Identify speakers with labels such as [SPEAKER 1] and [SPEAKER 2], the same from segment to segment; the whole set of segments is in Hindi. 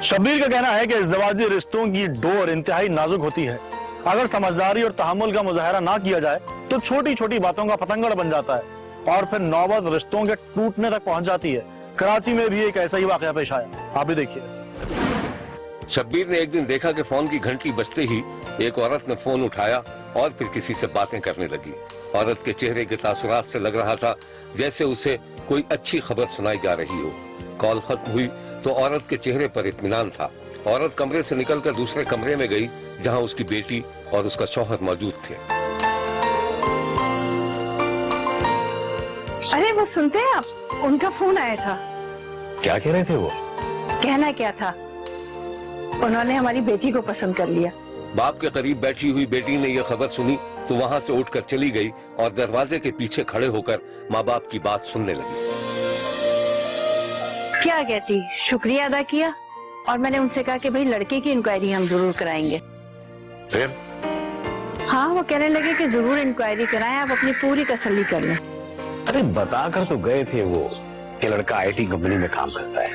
[SPEAKER 1] शब्बीर का कहना है कि इज़्दिवाजी रिश्तों की डोर इंतहाई नाजुक होती है। अगर समझदारी और तहम्मुल का मुजाहरा ना किया जाए तो छोटी छोटी बातों का पतंगड़ बन जाता है और फिर नौबत रिश्तों के टूटने तक पहुंच जाती है। कराची में भी एक ऐसा ही वाकया पेश आया, आप भी देखिए।
[SPEAKER 2] शब्बीर ने एक दिन देखा कि फोन की घंटी बजते ही एक औरत ने फोन उठाया और फिर किसी से बातें करने लगी। औरत के चेहरे के तासुरात से लग रहा था जैसे उसे कोई अच्छी खबर सुनाई जा रही हो। कॉल खत्म हुई तो औरत के चेहरे पर इत्मीनान था। औरत कमरे से निकलकर दूसरे कमरे में गई जहां उसकी बेटी और उसका शौहर मौजूद थे।
[SPEAKER 3] अरे वो सुनते हैं आप, उनका फोन आया था।
[SPEAKER 1] क्या कह रहे थे वो?
[SPEAKER 3] कहना क्या था, उन्होंने हमारी बेटी को पसंद कर लिया।
[SPEAKER 2] बाप के करीब बैठी हुई बेटी ने यह खबर सुनी तो वहां से उठकर चली गई और दरवाजे के पीछे खड़े होकर माँ बाप की बात सुनने लगी।
[SPEAKER 3] क्या कहती, शुक्रिया अदा किया और मैंने उनसे कहा कि भाई लड़के की इंक्वायरी हम जरूर कराएंगे।
[SPEAKER 1] फिर?
[SPEAKER 3] हाँ, वो कहने लगे कि जरूर इंक्वायरी कराएं, आप अपनी पूरी तसल्ली कर लें।
[SPEAKER 4] अरे बताकर तो गए थे वो कि लड़का आईटी कंपनी में काम करता है।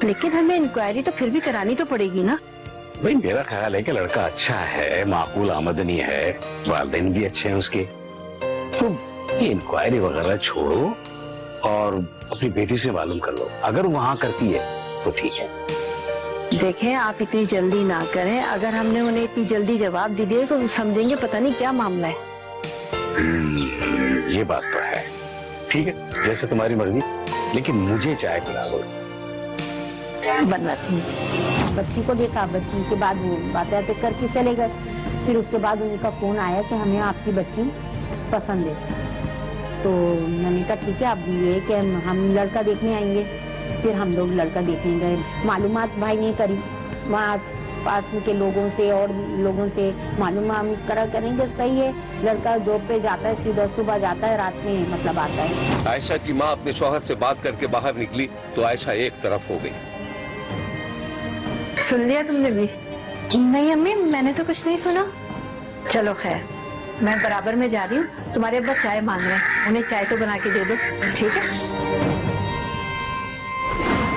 [SPEAKER 3] लेकिन हमें इंक्वायरी तो फिर भी करानी तो पड़ेगी ना।
[SPEAKER 4] भाई मेरा ख्याल है कि लड़का अच्छा है, माकूल आमदनी है, वालिदैन भी अच्छे हैं उसके। तो ये इंक्वायरी वगैरह छोड़ो और अपनी बेटी से मालूम कर लो। अगर वहाँ करती है तो ठीक है।
[SPEAKER 3] देखें, आप इतनी जल्दी ना करें। अगर हमने उन्हें इतनी जल्दी जवाब दे दिया तो समझेंगे पता नहीं क्या मामला है।
[SPEAKER 4] ये बात तो है। ठीक है, जैसे तुम्हारी मर्जी, लेकिन मुझे चाय पिला दो।
[SPEAKER 3] बनवाती हूँ।
[SPEAKER 5] बच्ची को देखा, बच्ची के बाद वो बातें करके चले गए। फिर उसके बाद उनका फोन आया कि हमें आपकी बच्ची पसंद है। तो मैंने कहा ठीक है, अब ये कि हम लड़का देखने आएंगे। फिर हम लोग लड़का देखने गए। मालूमात भाई ने करी, वहाँ पास में के लोगों से और लोगों से मालूमात करेंगे। सही है, लड़का जॉब पे जाता है, सीधा सुबह जाता है, रात में मतलब आता है।
[SPEAKER 2] आयशा की माँ अपने शौहर से बात करके बाहर निकली तो आयशा एक तरफ हो गई।
[SPEAKER 3] सुन लिया तुमने भी? नहीं अम्मी, मैंने तो कुछ नहीं सुना। चलो खैर, मैं बराबर में जा रही हूँ। तुम्हारे अब्बा चाय मांग रहे हैं, उन्हें चाय तो बना के दे दो, ठीक है?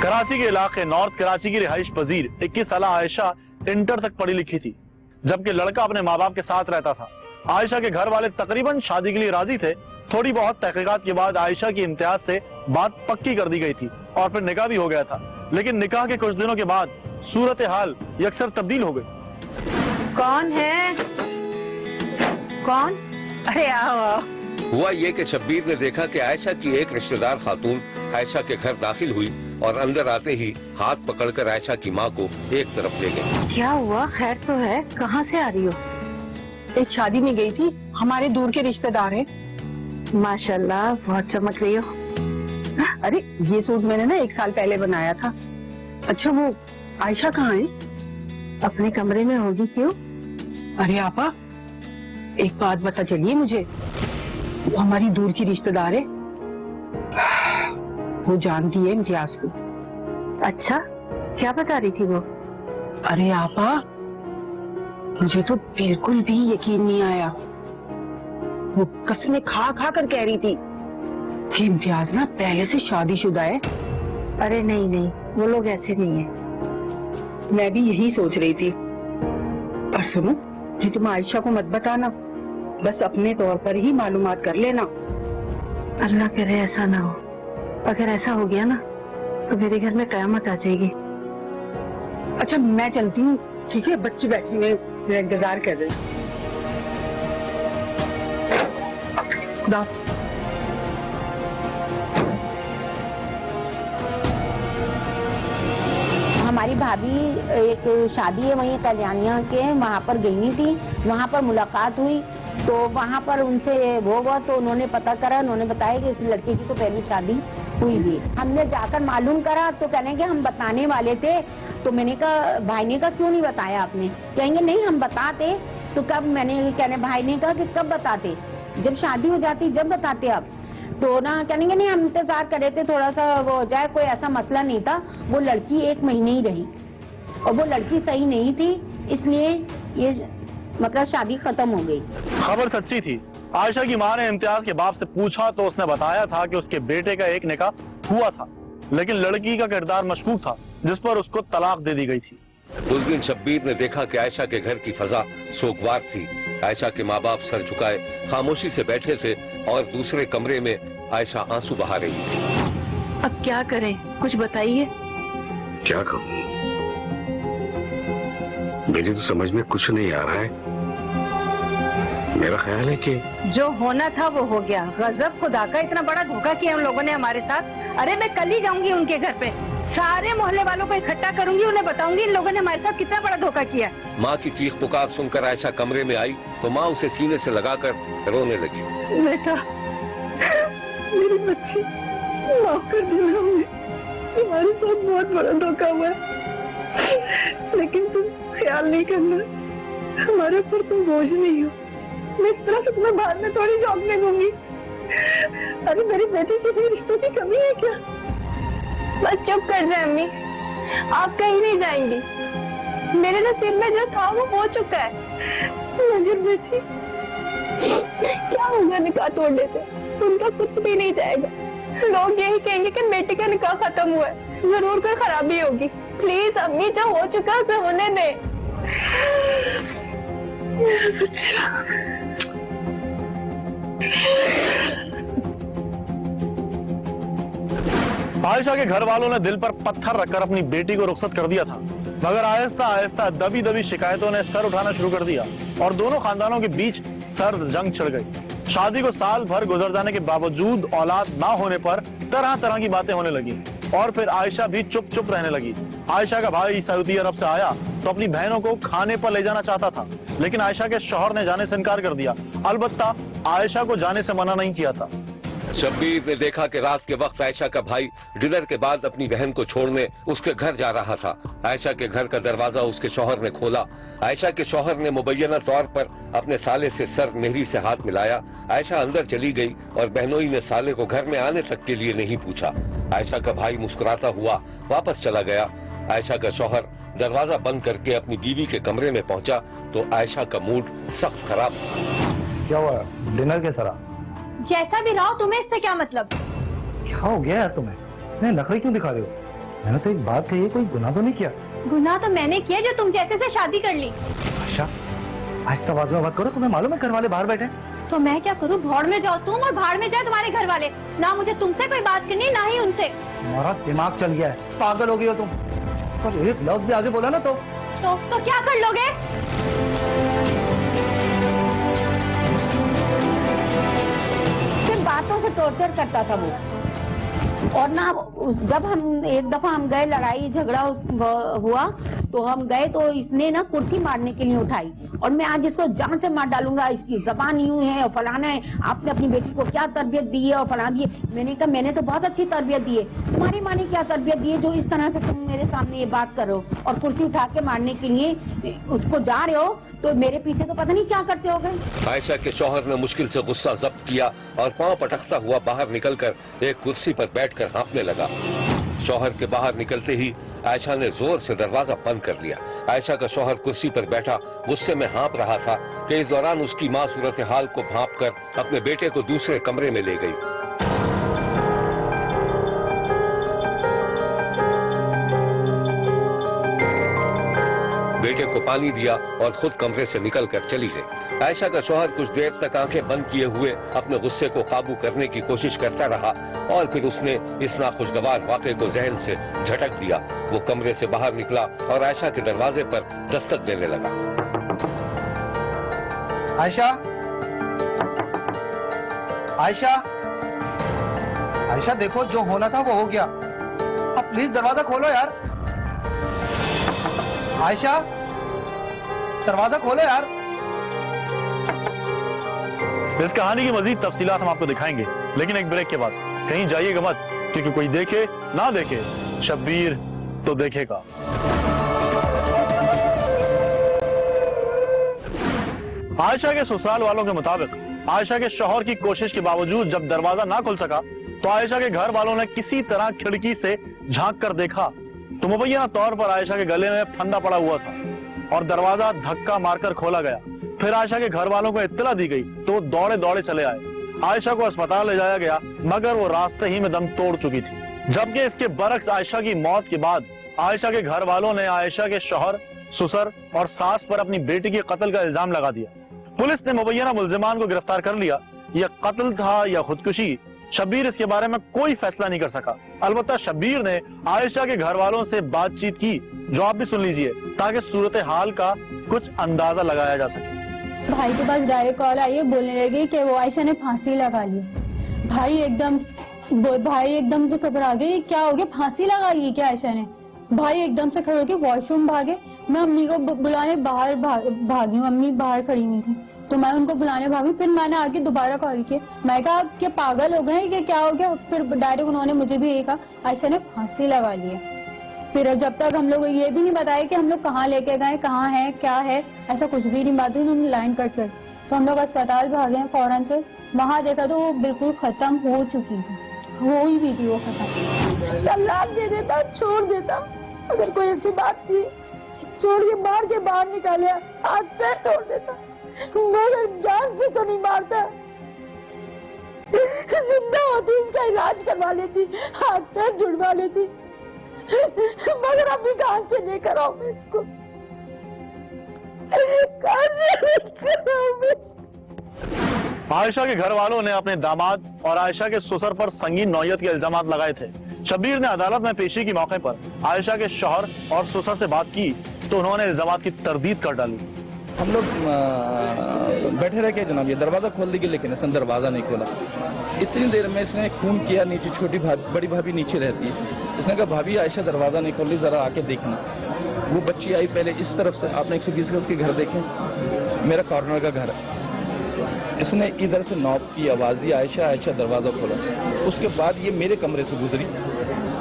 [SPEAKER 1] कराची के इलाके नॉर्थ कराची की रिहाइश पजीर 21 साल आयशा इंटर तक पढ़ी लिखी थी, जबकि लड़का अपने माँ बाप के साथ रहता था। आयशा के घर वाले तकरीबन शादी के लिए राजी थे। थोड़ी बहुत तहकीकात के बाद आयशा की इम्तियाज से बात पक्की कर दी गई थी और फिर निकाह भी हो गया था। लेकिन निकाह के कुछ दिनों के बाद सूरत हाल यकसर तब्दील हो गई।
[SPEAKER 3] कौन है? कौन? अरे आओ आओ।
[SPEAKER 2] हुआ ये कि शब्बीर ने देखा कि आयशा की एक रिश्तेदार खातून आयशा के घर दाखिल हुई और अंदर आते ही हाथ पकड़कर आयशा की माँ को एक तरफ ले गई।
[SPEAKER 3] क्या हुआ, खैर तो है? कहाँ से आ रही हो?
[SPEAKER 6] एक शादी में गई थी, हमारे दूर के रिश्तेदार हैं।
[SPEAKER 3] माशाल्लाह, बहुत चमक रही हो।
[SPEAKER 6] अरे ये सूट मैंने ना 1 साल पहले बनाया था। अच्छा वो आयशा कहाँ है?
[SPEAKER 3] अपने कमरे में होगी। क्यों?
[SPEAKER 6] अरे आपा, एक बात बता चलिए मुझे। वो हमारी दूर की रिश्तेदार है, वो जानती है इम्तियाज को।
[SPEAKER 3] अच्छा, क्या बता रही थी वो?
[SPEAKER 6] अरे आपा, मुझे तो बिल्कुल भी यकीन नहीं आया। वो कसमें खा खा कर कह रही थी कि इम्तियाज ना पहले से शादीशुदा है।
[SPEAKER 3] अरे नहीं नहीं, वो लोग ऐसे नहीं है।
[SPEAKER 6] मैं भी यही सोच रही थी। पर सुनो, जी तुम आयशा को मत बताना, बस अपने तौर पर ही मालूमात कर लेना।
[SPEAKER 3] अल्लाह करे ऐसा ना हो। अगर ऐसा हो गया ना तो मेरे घर में कयामत आ जाएगी।
[SPEAKER 6] अच्छा मैं चलती हूँ, ठीक है? बच्चे बैठे हुए मेरा इंतजार कर रहे हैं। खुदा।
[SPEAKER 5] हमारी भाभी एक शादी है वहीं कल्याणिया के, वहाँ पर गई थी। वहाँ पर मुलाकात हुई तो वहाँ पर उनसे वो हुआ तो उन्होंने पता करा। उन्होंने बताया कि इस लड़के की तो पहली शादी हुई भी। हमने जाकर मालूम करा तो कहने कि हम बताने वाले थे। तो मैंने कहा, भाई ने कहा क्यों नहीं बताया आपने? कहेंगे नहीं हम बताते। तो कब? मैंने कहने भाई ने कहा कि कब बताते, जब शादी हो जाती जब बताते आप। तो ना कहेंगे नहीं हम इंतजार कर रहे थे, थोड़ा सा वो हो जाए, कोई ऐसा मसला नहीं था। वो लड़की 1 महीने ही रही और वो लड़की सही नहीं थी, इसलिए ये मतलब शादी खत्म हो गई।
[SPEAKER 1] खबर सच्ची थी। आयशा की मां ने इम्तियाज के बाप से पूछा तो उसने बताया था कि उसके बेटे का एक निकाह हुआ था, लेकिन लड़की का किरदार मशकूक था। जिस पर उसको तलाक दे दी गई थी।
[SPEAKER 2] उस दिन शब्बीर ने देखा कि आयशा के घर की फजा सोगवार थी। आयशा के माँ बाप सर झुकाए खामोशी से बैठे थे और दूसरे कमरे में आयशा आंसू बहा रही थी।
[SPEAKER 3] अब क्या करें, कुछ बताइए।
[SPEAKER 4] क्या कहूँ, मेरी तो समझ में कुछ नहीं आ रहा है। मेरा ख्याल है कि
[SPEAKER 3] जो होना था वो हो गया। गजब खुदा का, इतना बड़ा धोखा किया उन लोगों ने हमारे साथ। अरे मैं कल ही जाऊंगी उनके घर पे, सारे मोहल्ले वालों को इकट्ठा करूंगी, उन्हें बताऊंगी इन लोगों ने हमारे साथ कितना बड़ा धोखा किया।
[SPEAKER 2] माँ की चीख पुकार सुनकर आयशा कमरे में आई तो माँ उसे सीने से लगाकर रोने लगी।
[SPEAKER 3] बेटा, मेरी बच्ची, माफ कर देना, तुम्हारे साथ बहुत बड़ा धोखा हुआ है, लेकिन तुम ख्याल नहीं करना, हमारे ऊपर तुम बोझ नहीं हो। मैं इस तरह से तुम्हें बाद में थोड़ी झोंकने दूंगी। अरे मेरी बेटी किसी रिश्तों की कमी है क्या? बस चुप कर जाए अम्मी, आप कहीं नहीं जाएंगी। मेरे नसीब में जो था वो हो चुका है। मगर बेटी, क्या होगा निकाह तोड़ने से? उनका कुछ भी नहीं जाएगा। लोग यही कहेंगे कि बेटी का निकाह खत्म हुआ है, जरूर कोई खराबी होगी। प्लीज अम्मी, जो हो चुका है उसे होने दे।
[SPEAKER 1] आयशा के घर वालों ने दिल पर पत्थर रखकर अपनी बेटी को रुखसत कर दिया था, मगर आहिस्ता आहिस्ता दबी दबी शिकायतों ने सर उठाना शुरू कर दिया और दोनों खानदानों के बीच सर्द जंग छिड़ गई। शादी को साल भर गुजर जाने के बावजूद औलाद ना होने पर तरह तरह की बातें होने लगी और फिर आयशा भी चुप चुप रहने लगी। आयशा का भाई सऊदी अरब से आया तो अपनी बहनों को खाने पर ले जाना चाहता था, लेकिन आयशा के शौहर ने जाने से इनकार कर दिया। अलबत्ता आयशा को जाने से मना नहीं किया था।
[SPEAKER 2] शब्बीर ने देखा कि रात के वक्त आयशा का भाई डिनर के बाद अपनी बहन को छोड़ने उसके घर जा रहा था। आयशा के घर का दरवाजा उसके शौहर ने खोला। आयशा के शौहर ने मुबैना तौर पर अपने साले से सर मेहरी से हाथ मिलाया। आयशा अंदर चली गई और बहनोई ने साले को घर में आने तक के लिए नहीं पूछा। आयशा का भाई मुस्कुराता हुआ वापस चला गया। आयशा का शौहर दरवाजा बंद करके अपनी बीवी के कमरे में पहुंचा तो आयशा का मूड सख्त खराब था।
[SPEAKER 7] क्या हुआ? डिनर कैसा रहा?
[SPEAKER 8] जैसा भी रहो, तुम्हें इससे क्या मतलब?
[SPEAKER 7] क्या हो गया यार तुम्हें? नहीं, नखरे क्यों दिखा रहे हो? मैंने तो एक बात कही है, कोई गुनाह तो नहीं किया।
[SPEAKER 8] गुनाह तो मैंने किया जो तुम जैसे से शादी कर ली।
[SPEAKER 7] अच्छा, आहिस्ता आवाज में बात करो, तुम्हें मालूम है घर वाले बाहर बैठे हैं।
[SPEAKER 8] तो मैं क्या करूं? भौड़ में जाओ तुम और भाड़ में जाए तुम्हारे घर वाले। ना मुझे तुमसे कोई बात करनी, ना ही उनसे।
[SPEAKER 7] तुम्हारा दिमाग चल गया है, पागल हो गई हो तुम। पर एक लफ्ज भी आगे बोला ना तो
[SPEAKER 8] क्या कर लोगे?
[SPEAKER 5] बातों से टॉर्चर करता था वो। और ना जब हम एक दफा हम गए, लड़ाई झगड़ा हुआ तो हम गए तो इसने ना कुर्सी मारने के लिए उठाई और मैं आज इसको जान से मार डालूंगा, इसकी जबान यूं है और फलाना है, आपने अपनी बेटी को क्या तरबियत दी है और फलाना दी है। मैंने कहा मैंने तो बहुत अच्छी तरबियत दी है, तुम्हारी माँ ने क्या तरबियत दी है जो इस तरह से तुम मेरे सामने ये बात करो और कुर्सी उठा के मारने के लिए उसको जा रहे हो, तो मेरे पीछे तो पता नहीं क्या करते हो गए।
[SPEAKER 2] आयशा के शौहर ने मुश्किल से गुस्सा जब्त किया और पांव पटकता हुआ बाहर निकलकर एक कुर्सी पर बैठकर हाँफने लगा। शौहर के बाहर निकलते ही आयशा ने जोर से दरवाजा बंद कर लिया। आयशा का शौहर कुर्सी पर बैठा गुस्से में हाँफ रहा था कि इस दौरान उसकी माँ सूरत हाल को भांपकर अपने बेटे को दूसरे कमरे में ले गई। बेटे को पानी दिया और खुद कमरे से निकलकर चली गई। आयशा का शौहर कुछ देर तक आंखें बंद किए हुए अपने गुस्से को काबू करने की कोशिश करता रहा और फिर उसने इस नाखुशगवार वाक़े को जहन से झटक दिया। वो कमरे से बाहर निकला और आयशा के दरवाजे पर दस्तक देने लगा।
[SPEAKER 7] आयशा, आयशा, आयशा देखो, जो होना था वो हो गया, अब प्लीज दरवाजा खोलो यार। आयशा, दरवाजा खोलो यार।
[SPEAKER 1] इस कहानी की मजीद तफसीलात हम आपको दिखाएंगे, लेकिन एक ब्रेक के बाद। कहीं जाइएगा मत, क्योंकि कोई देखे ना देखे, शब्बीर तो देखेगा। आयशा के ससुराल वालों के मुताबिक आयशा के शौहर की कोशिश के बावजूद जब दरवाजा ना खुल सका तो आयशा के घर वालों ने किसी तरह खिड़की से झांक कर देखा तो मुबैना तौर पर आयशा के गले में फंदा पड़ा हुआ था और दरवाजा धक्का मारकर खोला गया। फिर आयशा के घर वालों को इत्तला दी गई तो वो दौड़े दौड़े चले आए। आयशा को अस्पताल ले जाया गया, मगर वो रास्ते ही में दम तोड़ चुकी थी। जबकि इसके बरक्स आयशा की मौत के बाद आयशा के घर वालों ने आयशा के शौहर, ससुर और सास पर अपनी बेटी के कत्ल का इल्जाम लगा दिया। पुलिस ने मुबैना मुल्जिमान को गिरफ्तार कर लिया। यह कत्ल था या खुदकुशी, शब्बीर इसके बारे में कोई फैसला नहीं कर सका। अलबत्ता शब्बीर ने आयशा के घर वालों से बातचीत की, जो आप भी सुन लीजिए ताकि सूरत हाल का कुछ अंदाजा लगाया जा सके।
[SPEAKER 9] भाई के पास डायरेक्ट कॉल आई है, बोलने लगी कि वो आयशा ने फांसी लगा ली। भाई एकदम से घबरा गए, क्या हो गया, फांसी लगा ली क्या आयशा ने? भाई एकदम से खड़े होकर वॉशरूम भागे। मैं अम्मी को बुलाने बाहर भागी हूँ, अम्मी बाहर खड़ी हुई थी तो मैं उनको बुलाने भागी। फिर मैंने आके दोबारा कॉल किया, मैं कहा आप क्या पागल हो गए कि क्या हो गया? फिर डायरेक्ट उन्होंने मुझे भी यही कहा आयशा ने फांसी लगा ली है। फिर जब तक हम लोग ये भी नहीं बताया कि हम लोग कहाँ लेके गए, कहाँ है, क्या है, ऐसा कुछ भी नहीं बात हुई। उन्होंने लाइन कट कर, तो हम लोग अस्पताल भागे हैं फौरन से। वहां देखा तो वो बिल्कुल खत्म हो चुकी थी, हो ही भी थी वो खत्म।
[SPEAKER 3] तलाक दे देता, छोड़ देता, अगर कोई ऐसी बात थी छोड़ के मार के बाहर निकाले, हाथ पैर तोड़ देता, मगर जान से तो नहीं मारता। जिंदा होती उसका इलाज करवा लेती, हाथ पैर जुड़वा लेती, मगर अभी कहां से लेकर आऊं मैं इसको, कहां से लेकर आऊं मैं इसको?
[SPEAKER 1] आयशा के घर वालों ने अपने दामाद और आयशा के ससुर पर संगीन नौयत के इल्जाम लगाए थे। शब्बीर ने अदालत में पेशी के मौके पर आयशा के शौहर और ससुर से बात की तो उन्होंने इल्जाम की तरदीद कर डाली।
[SPEAKER 10] हम लोग बैठे रह के जनाब, ये दरवाजा खोल देगी लेकिन इसने दरवाजा नहीं खोला। इतनी देर में इसने फोन किया, नीचे छोटी बड़ी भाभी नीचे रहती है, इसने कहा भाभी आयशा दरवाजा नहीं खोल रही, जरा आके देखना। वो बच्ची आई पहले इस तरफ से, आपने 120 गज के घर देखे, मेरा कॉर्नर का घर है, इसने इधर से नॉक की आवाज दी, आयशा आयशा दरवाजा खोला। उसके बाद ये मेरे कमरे से गुजरी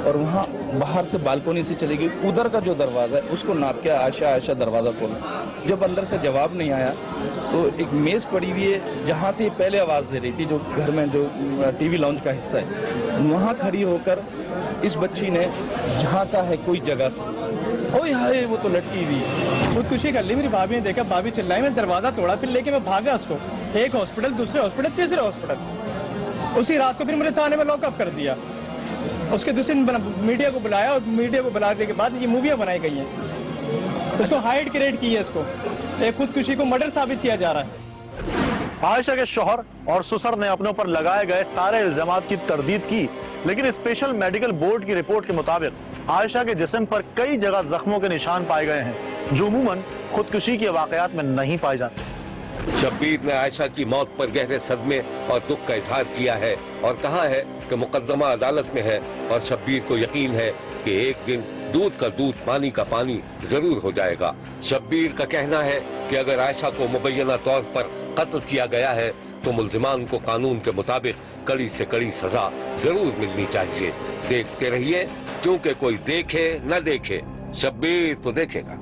[SPEAKER 10] और वहाँ बाहर से बालकोनी से चली गई, उधर का जो दरवाजा है उसको नाप के आयशा आयशा दरवाजा खोला। जब अंदर से जवाब नहीं आया तो एक मेज पड़ी हुई है जहाँ से ये पहले आवाज दे रही थी, जो घर में जो टीवी लॉन्च का हिस्सा है, वहाँ खड़ी होकर इस बच्ची ने झांका है कोई जगह से, ओए हाय वो तो लटकी हुई।
[SPEAKER 11] खुदकुशी कर ली मेरी भाभी ने, देखा भाभी चिल्लाई, मैं दरवाजा तोड़ा, फिर लेके मैं भागा उसको, एक हॉस्पिटल, दूसरे हॉस्पिटल, तीसरे हॉस्पिटल। उसी रात को फिर मुझे थाने में लॉकअप कर दिया। उसके दूसरे दिन मीडिया को बुलाया और मीडिया को बुलाने के बाद ये मूवियाँ बनाई गई हैं, उसको हाइड क्रिएट की है, इसको एक खुदकुशी को मर्डर साबित किया जा रहा है।
[SPEAKER 1] आयशा के शौहर और ससुर ने अपने ऊपर लगाए गए सारे इल्जामात की तरदीद की, लेकिन स्पेशल मेडिकल बोर्ड की रिपोर्ट के मुताबिक आयशा के जिस्म पर कई जगह जख्मों के निशान पाए गए हैं, जो अमूमन खुदकुशी के वाकयात में नहीं पाए जाते।
[SPEAKER 2] शब्बीर ने आयशा की मौत पर गहरे सदमे और दुख का इजहार किया है और कहा है कि मुकदमा अदालत में है और शब्बीर को यकीन है कि एक दिन दूध का दूध पानी का पानी जरूर हो जाएगा। शब्बीर का कहना है कि अगर आयशा को मुबैना तौर पर कत्ल किया गया है तो मुल्जिमान को कानून के मुताबिक कड़ी से कड़ी सजा जरूर मिलनी चाहिए। देखते रहिए, क्योंकि कोई देखे न देखे, शब्बीर तो देखेगा।